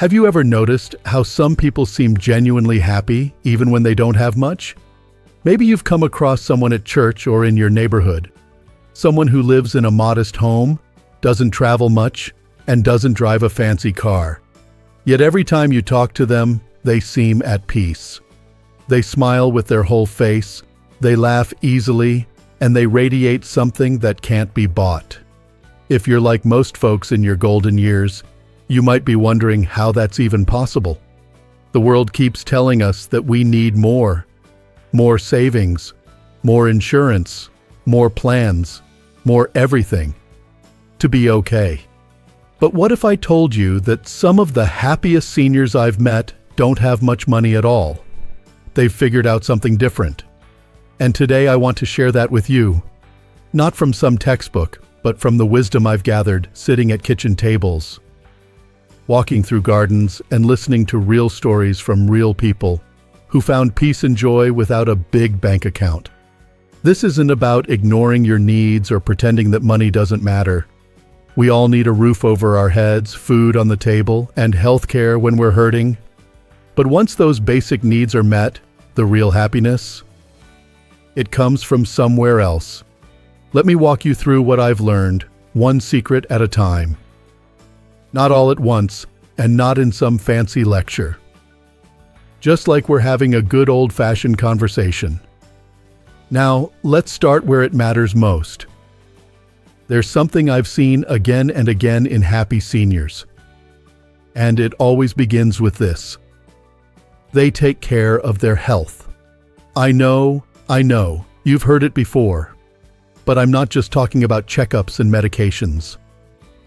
Have you ever noticed how some people seem genuinely happy even when they don't have much? Maybe you've come across someone at church or in your neighborhood. Someone who lives in a modest home, doesn't travel much, and doesn't drive a fancy car. Yet every time you talk to them, they seem at peace. They smile with their whole face, they laugh easily, and they radiate something that can't be bought. If you're like most folks in your golden years, you might be wondering how that's even possible. The world keeps telling us that we need more savings, more insurance, more plans, more everything to be okay. But what if I told you that some of the happiest seniors I've met don't have much money at all? They've figured out something different. And today I want to share that with you. Not from some textbook, but from the wisdom I've gathered sitting at kitchen tables, walking through gardens, and listening to real stories from real people who found peace and joy without a big bank account. This isn't about ignoring your needs or pretending that money doesn't matter. We all need a roof over our heads, food on the table, and health care when we're hurting. But once those basic needs are met, the real happiness, it comes from somewhere else. Let me walk you through what I've learned, one secret at a time. Not all at once, and not in some fancy lecture. Just like we're having a good old-fashioned conversation. Now, let's start where it matters most. There's something I've seen again and again in happy seniors. And it always begins with this. They take care of their health. I know, you've heard it before. But I'm not just talking about checkups and medications.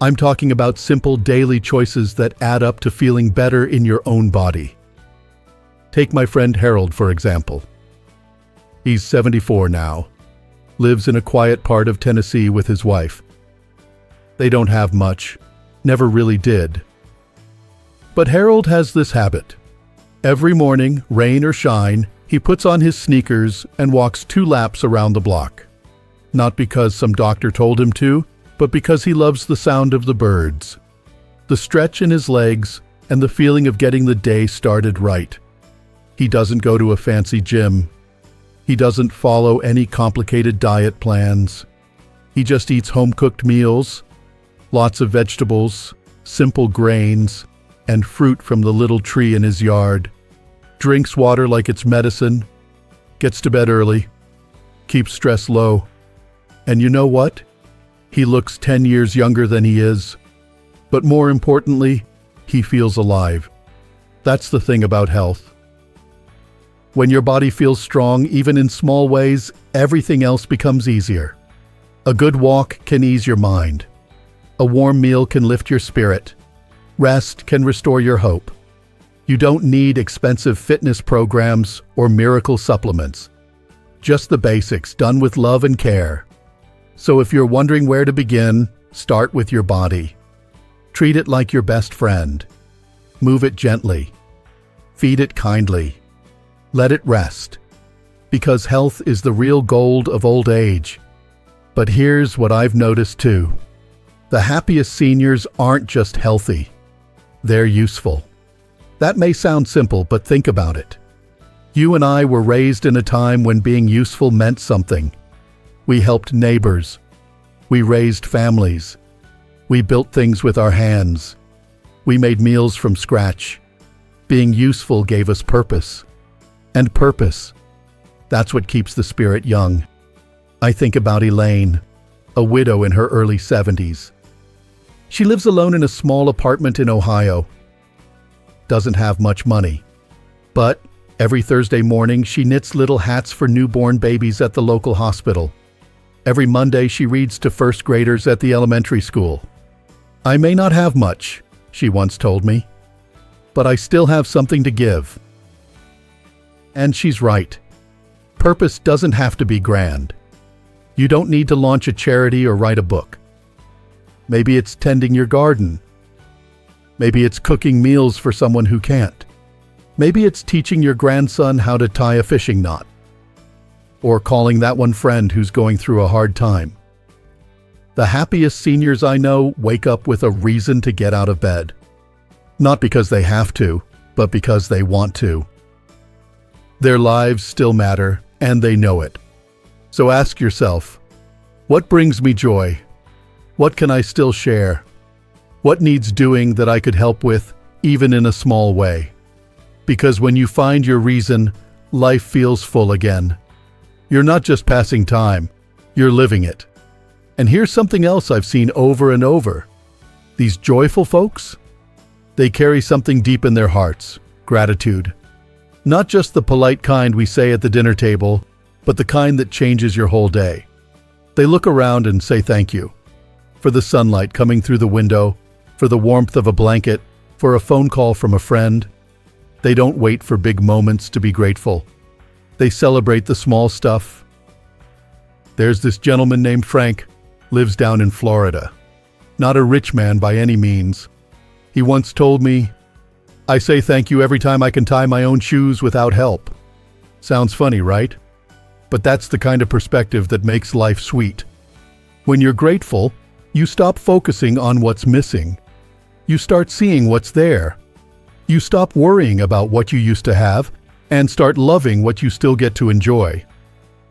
I'm talking about simple daily choices that add up to feeling better in your own body. Take my friend Harold, for example. He's 74 now, lives in a quiet part of Tennessee with his wife. They don't have much, never really did. But Harold has this habit. Every morning, rain or shine, he puts on his sneakers and walks 2 laps around the block. Not because some doctor told him to, but because he loves the sound of the birds, the stretch in his legs, and the feeling of getting the day started right. He doesn't go to a fancy gym. He doesn't follow any complicated diet plans. He just eats home-cooked meals, lots of vegetables, simple grains, and fruit from the little tree in his yard. Drinks water like it's medicine, gets to bed early, keeps stress low. And you know what? He looks 10 years younger than he is. But more importantly, he feels alive. That's the thing about health. When your body feels strong, even in small ways, everything else becomes easier. A good walk can ease your mind. A warm meal can lift your spirit. Rest can restore your hope. You don't need expensive fitness programs or miracle supplements. Just the basics done with love and care. So if you're wondering where to begin, start with your body. Treat it like your best friend. Move it gently. Feed it kindly. Let it rest. Because health is the real gold of old age. But here's what I've noticed too. The happiest seniors aren't just healthy. They're useful. That may sound simple, but think about it. You and I were raised in a time when being useful meant something. We helped neighbors. We raised families. We built things with our hands. We made meals from scratch. Being useful gave us purpose. And purpose, that's what keeps the spirit young. I think about Elaine, a widow in her early 70s. She lives alone in a small apartment in Ohio. Doesn't have much money. But every Thursday morning, she knits little hats for newborn babies at the local hospital. Every Monday, she reads to first graders at the elementary school. I may not have much, she once told me, but I still have something to give. And she's right. Purpose doesn't have to be grand. You don't need to launch a charity or write a book. Maybe it's tending your garden. Maybe it's cooking meals for someone who can't. Maybe it's teaching your grandson how to tie a fishing knot. Or calling that one friend who's going through a hard time. The happiest seniors I know wake up with a reason to get out of bed. Not because they have to, but because they want to. Their lives still matter, and they know it. So ask yourself, what brings me joy? What can I still share? What needs doing that I could help with, even in a small way? Because when you find your reason, life feels full again. You're not just passing time, you're living it. And here's something else I've seen over and over. These joyful folks, they carry something deep in their hearts, gratitude. Not just the polite kind we say at the dinner table, but the kind that changes your whole day. They look around and say thank you. For the sunlight coming through the window, for the warmth of a blanket, for a phone call from a friend. They don't wait for big moments to be grateful. They celebrate the small stuff. There's this gentleman named Frank, lives down in Florida. Not a rich man by any means. He once told me, "I say thank you every time I can tie my own shoes without help." Sounds funny, right? But that's the kind of perspective that makes life sweet. When you're grateful, you stop focusing on what's missing. You start seeing what's there. You stop worrying about what you used to have and start loving what you still get to enjoy.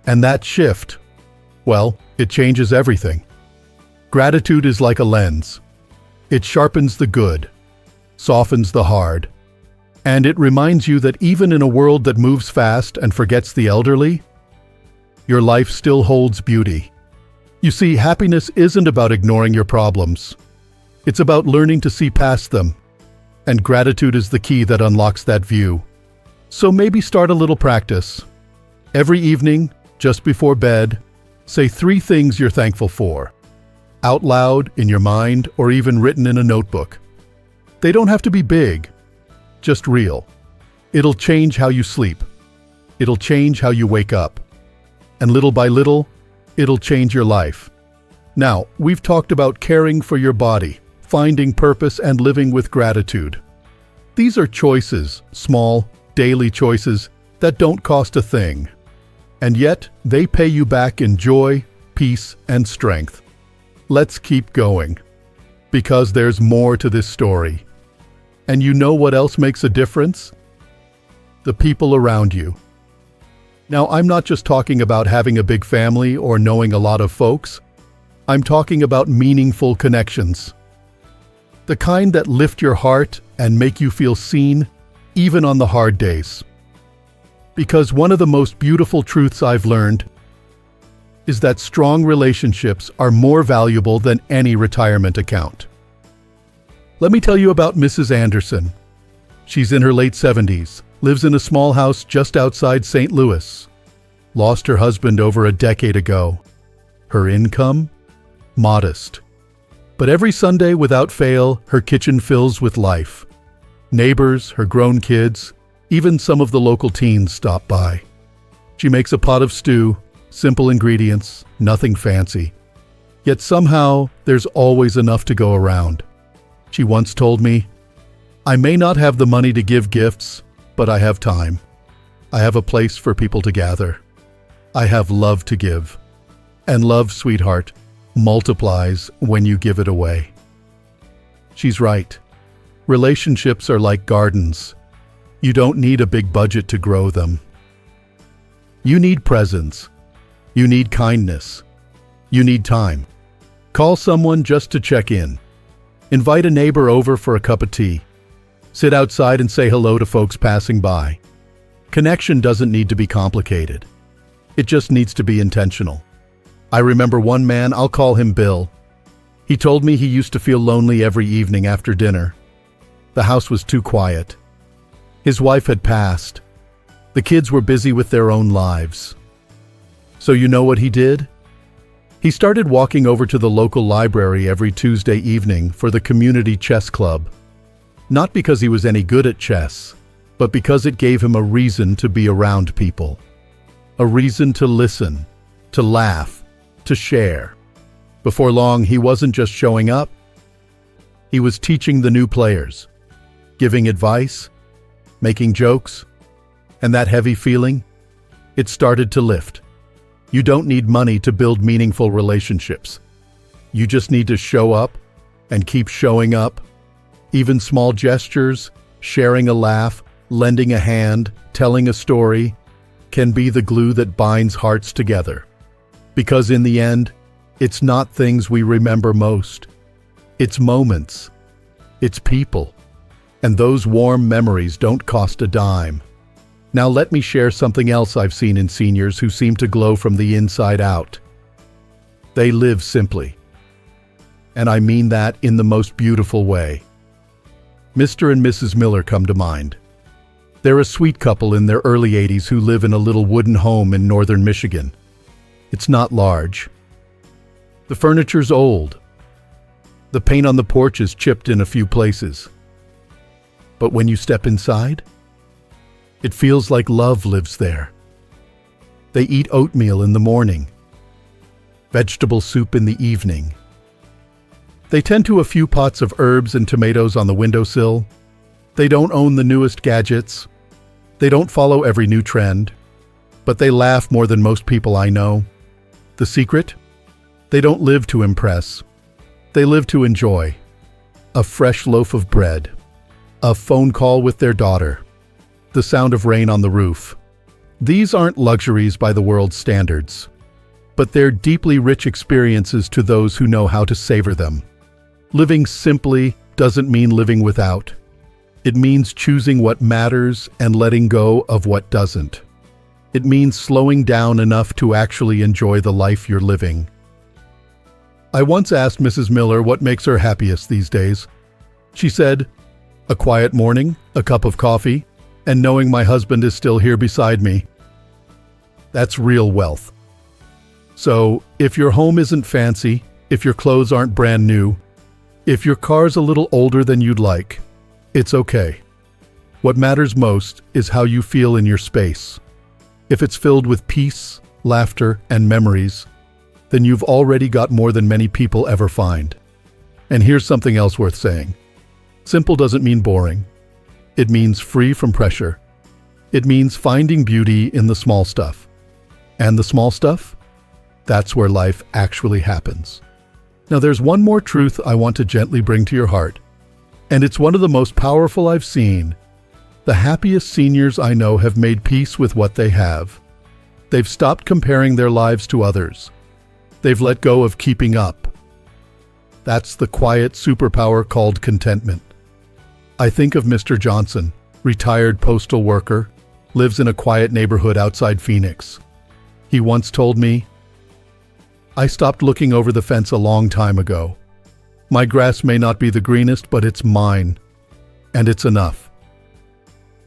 And that shift, well, it changes everything. Gratitude is like a lens. It sharpens the good, softens the hard, and it reminds you that even in a world that moves fast and forgets the elderly, your life still holds beauty. You see, happiness isn't about ignoring your problems. It's about learning to see past them, and gratitude is the key that unlocks that view. So maybe start a little practice. Every evening, just before bed, say 3 things you're thankful for. Out loud, in your mind, or even written in a notebook. They don't have to be big, just real. It'll change how you sleep. It'll change how you wake up. And little by little, it'll change your life. Now, we've talked about caring for your body, finding purpose, and living with gratitude. These are choices, small, daily choices, that don't cost a thing. And yet, they pay you back in joy, peace, and strength. Let's keep going, because there's more to this story. And you know what else makes a difference? The people around you. Now, I'm not just talking about having a big family or knowing a lot of folks. I'm talking about meaningful connections. The kind that lift your heart and make you feel seen, even on the hard days. Because one of the most beautiful truths I've learned is that strong relationships are more valuable than any retirement account. Let me tell you about Mrs. Anderson. She's in her late 70s, lives in a small house just outside St. Louis. Lost her husband over a decade ago. Her income? Modest. But every Sunday, without fail, her kitchen fills with life. Neighbors, her grown kids, even some of the local teens stop by. She makes a pot of stew, simple ingredients, nothing fancy. Yet somehow, there's always enough to go around. She once told me, "I may not have the money to give gifts, but I have time. I have a place for people to gather. I have love to give. And love, sweetheart, multiplies when you give it away." She's right. Relationships are like gardens. You don't need a big budget to grow them. You need presence. You need kindness. You need time. Call someone just to check in. Invite a neighbor over for a cup of tea. Sit outside and say hello to folks passing by. Connection doesn't need to be complicated. It just needs to be intentional. I remember one man, I'll call him Bill. He told me he used to feel lonely every evening after dinner. The house was too quiet. His wife had passed. The kids were busy with their own lives. So you know what he did? He started walking over to the local library every Tuesday evening for the community chess club. Not because he was any good at chess, but because it gave him a reason to be around people. A reason to listen, to laugh, to share. Before long, he wasn't just showing up. He was teaching the new players, giving advice, making jokes, and that heavy feeling, it started to lift. You don't need money to build meaningful relationships. You just need to show up and keep showing up, Even small gestures, sharing a laugh, lending a hand, telling a story, can be the glue that binds hearts together. Because in the end, it's not things we remember most. It's moments. It's people. And those warm memories don't cost a dime. Now let me share something else I've seen in seniors who seem to glow from the inside out. They live simply. And I mean that in the most beautiful way. Mr. and Mrs. Miller come to mind. They're a sweet couple in their early 80s who live in a little wooden home in northern Michigan. It's not large. The furniture's old. The paint on the porch is chipped in a few places. But when you step inside, it feels like love lives there. They eat oatmeal in the morning, vegetable soup in the evening. They tend to a few pots of herbs and tomatoes on the windowsill. They don't own the newest gadgets. They don't follow every new trend. But they laugh more than most people I know. The secret? They don't live to impress. They live to enjoy. A fresh loaf of bread. A phone call with their daughter. The sound of rain on the roof. These aren't luxuries by the world's standards, but they're deeply rich experiences to those who know how to savor them. Living simply doesn't mean living without. It means choosing what matters and letting go of what doesn't. It means slowing down enough to actually enjoy the life you're living. I once asked Mrs. Miller what makes her happiest these days. She said, "A quiet morning, a cup of coffee, and knowing my husband is still here beside me." That's real wealth. So, if your home isn't fancy, if your clothes aren't brand new, if your car's a little older than you'd like, it's okay. What matters most is how you feel in your space. If it's filled with peace, laughter, and memories, then you've already got more than many people ever find. And here's something else worth saying. Simple doesn't mean boring. It means free from pressure. It means finding beauty in the small stuff. And the small stuff? That's where life actually happens. Now there's one more truth I want to gently bring to your heart. And it's one of the most powerful I've seen. The happiest seniors I know have made peace with what they have. They've stopped comparing their lives to others. They've let go of keeping up. That's the quiet superpower called contentment. I think of Mr. Johnson, retired postal worker, lives in a quiet neighborhood outside Phoenix. He once told me, "I stopped looking over the fence a long time ago. My grass may not be the greenest, but it's mine, and it's enough."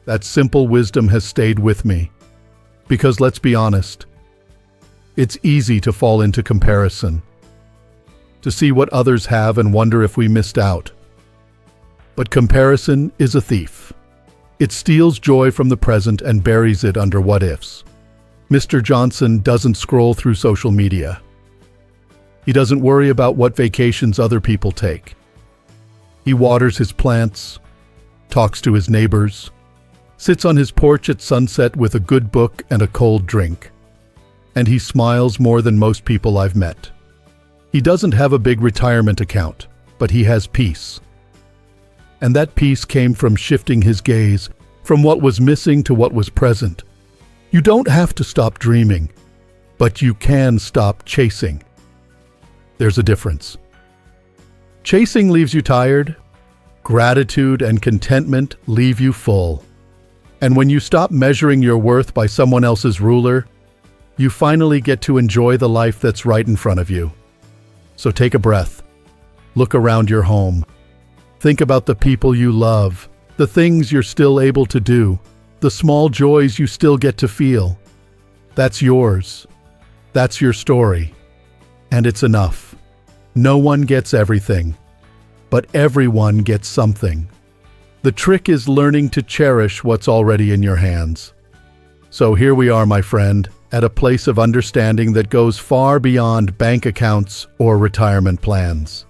That simple wisdom has stayed with me. Because let's be honest, it's easy to fall into comparison, to see what others have and wonder if we missed out. But comparison is a thief. It steals joy from the present and buries it under what-ifs. Mr. Johnson doesn't scroll through social media. He doesn't worry about what vacations other people take. He waters his plants, talks to his neighbors, sits on his porch at sunset with a good book and a cold drink. And he smiles more than most people I've met. He doesn't have a big retirement account, but he has peace. And that peace came from shifting his gaze from what was missing to what was present. You don't have to stop dreaming, but you can stop chasing. There's a difference. Chasing leaves you tired. Gratitude and contentment leave you full. And when you stop measuring your worth by someone else's ruler, you finally get to enjoy the life that's right in front of you. So take a breath. Look around your home. Think about the people you love, the things you're still able to do, the small joys you still get to feel. That's yours. That's your story. And it's enough. No one gets everything, but everyone gets something. The trick is learning to cherish what's already in your hands. So here we are, my friend, at a place of understanding that goes far beyond bank accounts or retirement plans.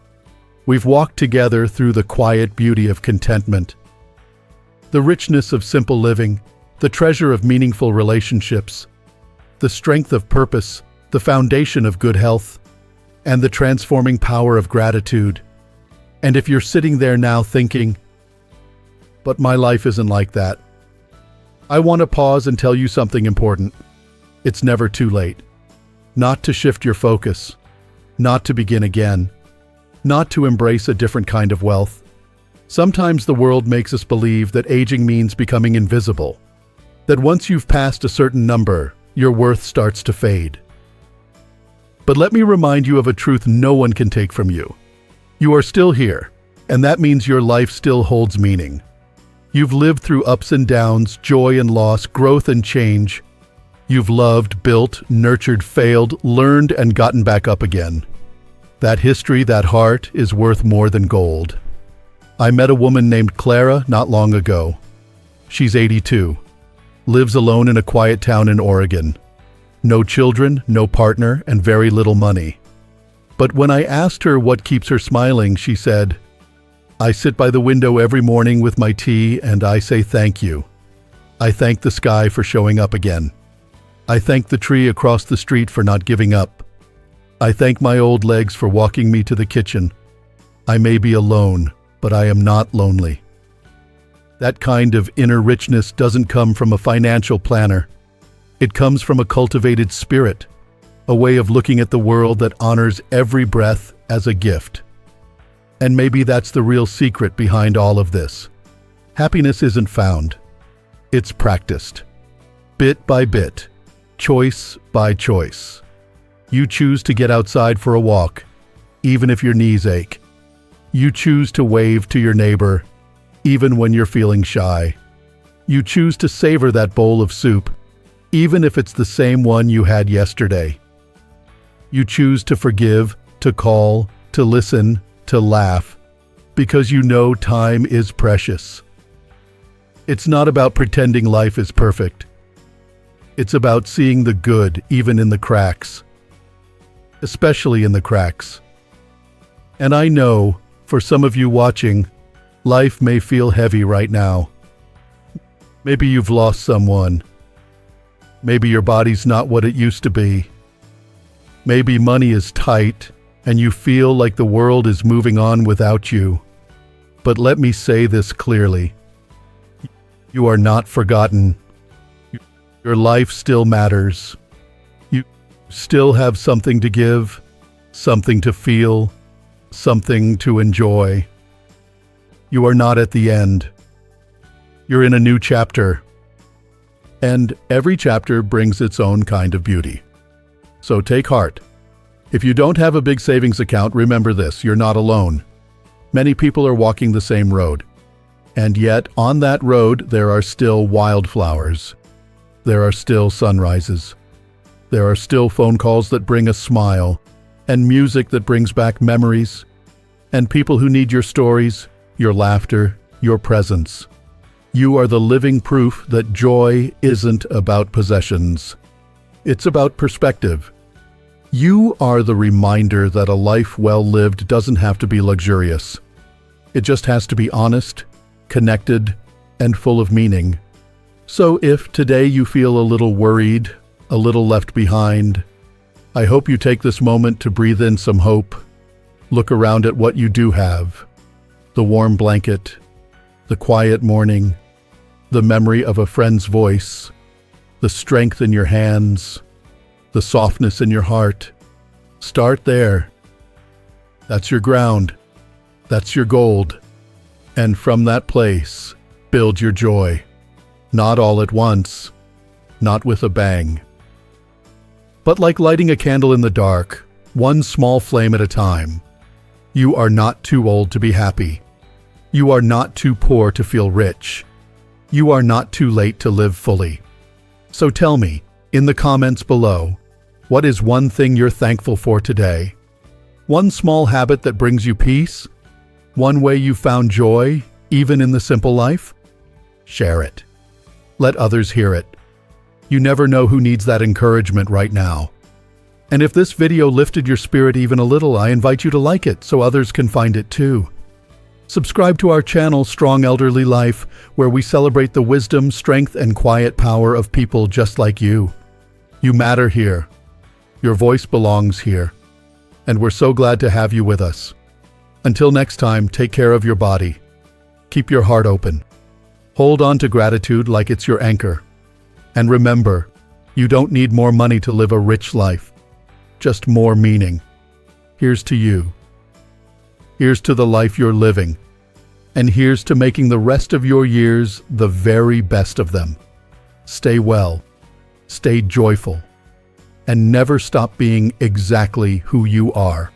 We've walked together through the quiet beauty of contentment, the richness of simple living, the treasure of meaningful relationships, the strength of purpose, the foundation of good health, and the transforming power of gratitude. And if you're sitting there now thinking, but my life isn't like that. I want to pause and tell you something important. It's never too late. Not to shift your focus, not to begin again, not to embrace a different kind of wealth. Sometimes the world makes us believe that aging means becoming invisible, that once you've passed a certain number, your worth starts to fade. But let me remind you of a truth no one can take from you. You are still here, and that means your life still holds meaning. You've lived through ups and downs, joy and loss, growth and change. You've loved, built, nurtured, failed, learned, and gotten back up again. That history, that heart, is worth more than gold. I met a woman named Clara not long ago. She's 82, lives alone in a quiet town in Oregon. No children, no partner, and very little money. But when I asked her what keeps her smiling, she said, "I sit by the window every morning with my tea and I say thank you. I thank the sky for showing up again. I thank the tree across the street for not giving up. I thank my old legs for walking me to the kitchen. I may be alone, but I am not lonely." That kind of inner richness doesn't come from a financial planner. It comes from a cultivated spirit, a way of looking at the world that honors every breath as a gift. And maybe that's the real secret behind all of this. Happiness isn't found. It's practiced. Bit by bit, choice by choice. You choose to get outside for a walk, even if your knees ache. You choose to wave to your neighbor, even when you're feeling shy. You choose to savor that bowl of soup, even if it's the same one you had yesterday. You choose to forgive, to call, to listen, to laugh, because you know time is precious. It's not about pretending life is perfect. It's about seeing the good even in the cracks, especially in the cracks. And I know, for some of you watching, life may feel heavy right now. Maybe you've lost someone. Maybe your body's not what it used to be. Maybe money is tight and you feel like the world is moving on without you. But let me say this clearly. You are not forgotten. Your life still matters. You still have something to give, something to feel, something to enjoy. You are not at the end. You're in a new chapter. And every chapter brings its own kind of beauty. So take heart. If you don't have a big savings account, remember this: you're not alone. Many people are walking the same road. And yet, on that road, there are still wildflowers. There are still sunrises. There are still phone calls that bring a smile, and music that brings back memories, and people who need your stories, your laughter, your presence. You are the living proof that joy isn't about possessions. It's about perspective. You are the reminder that a life well lived doesn't have to be luxurious. It just has to be honest, connected, and full of meaning. So if today you feel a little worried, a little left behind, I hope you take this moment to breathe in some hope. Look around at what you do have: the warm blanket, the quiet morning, the memory of a friend's voice, the strength in your hands, the softness in your heart. Start there. That's your ground. That's your gold. And from that place, build your joy. Not all at once, not with a bang. But like lighting a candle in the dark, one small flame at a time. You are not too old to be happy. You are not too poor to feel rich. You are not too late to live fully. So tell me, in the comments below, what is one thing you're thankful for today? One small habit that brings you peace? One way you found joy, even in the simple life? Share it. Let others hear it. You never know who needs that encouragement right now. And if this video lifted your spirit even a little, I invite you to like it so others can find it too. Subscribe to our channel, Strong Elderly Life, where we celebrate the wisdom, strength, and quiet power of people just like you. You matter here. Your voice belongs here. And we're so glad to have you with us. Until next time, take care of your body. Keep your heart open. Hold on to gratitude like it's your anchor. And remember, you don't need more money to live a rich life, just more meaning. Here's to you. Here's to the life you're living. And here's to making the rest of your years the very best of them. Stay well, stay joyful, and never stop being exactly who you are.